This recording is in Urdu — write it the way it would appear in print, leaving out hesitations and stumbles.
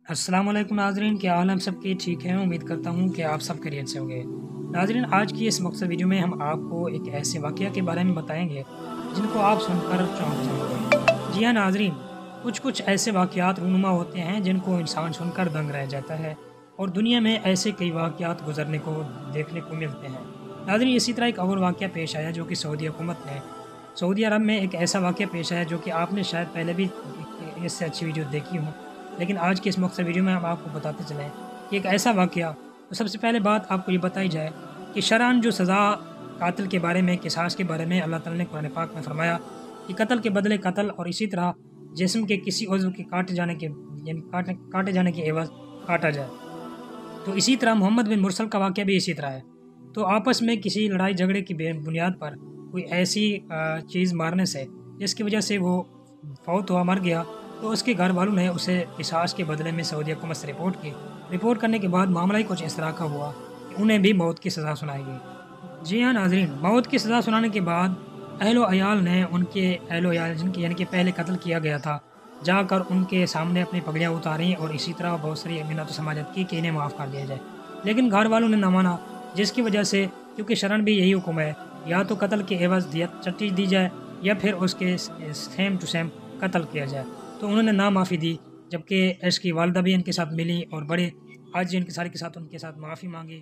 السلام علیکم ناظرین، کیا حال ہم سب کے ٹھیک ہیں؟ امید کرتا ہوں کہ آپ سب خیریت سے ہوں گے۔ ناظرین، آج کی اس مختصر ویڈیو میں ہم آپ کو ایک ایسے واقعہ کے بارے میں بتائیں گے جن کو آپ سن کر چونک جائیں گے۔ جی ہاں ناظرین، کچھ ایسے واقعات رونما ہوتے ہیں جن کو انسان سن کر دنگ رہ جاتا ہے، اور دنیا میں ایسے کئی واقعات گزرنے کو دیکھنے کو ملتے ہیں۔ ناظرین، اسی طرح ایک اور واقعہ پیش آیا جو کہ سعودی حکومت نے سعودی عرب میں ایک ایسا واقعہ پیش آیا جو کہ آپ نے شاید پہلے بھی اس سے اچھی ویڈیو دیکھی ہوں، لیکن آج کی اس مختصر ویڈیو میں ہم آپ کو بتاتے چلیں کہ ایک ایسا واقعہ۔ تو سب سے پہلے بات آپ کو یہ بتائی جائے کہ شرعاً جو سزا قاتل کے بارے میں، قصاص کے بارے میں اللہ تعالیٰ نے قرآن پاک میں فرمایا کہ قتل کے بدلے قتل، اور اسی طرح جسم کے کسی عضو کے کاٹے جانے کے عوض کاٹا جائے۔ تو اسی طرح محمد بن مرسل کا واقعہ بھی اسی طرح ہے۔ تو آپس میں کسی لڑائی جھگڑے کی بنیاد پر کوئی ایسی چیز مارنے سے جس کی وجہ سے وہ فوت ہوا، مر گیا، تو اس کے گھر والوں نے اسے قصاص کے بدلے میں سعودی حکومت سے رپورٹ کی۔ رپورٹ کرنے کے بعد معاملہ ہی کچھ اس طرح کا ہوا کہ انہیں بھی موت کی سزا سنائی گئی۔ جی ہاں ناظرین، موت کی سزا سنانے کے بعد اہل و عیال نے ان کے اہل و عیال جن کے یعنی کہ پہلے قتل کیا گیا تھا، جا کر ان کے سامنے اپنی پگڑیاں اتاریں اور اسی طرح بہت ساری منت و سماجت کی کہ انہیں معاف کر دیا جائے، لیکن گھر والوں نے نہ مانا، جس کی وجہ سے کیونکہ شرعاً بھی یہی حکم ہے، یا تو قتل کے عوض دیت چٹی دی جائے یا پھر اس کے سیم ٹو سیم قتل کیا جائے، تو انہوں نے نا معافی دی، جبکہ اس کی والدہ بھی ان کے ساتھ ملی اور بڑے حاجی ان کے ساتھ معافی مانگی۔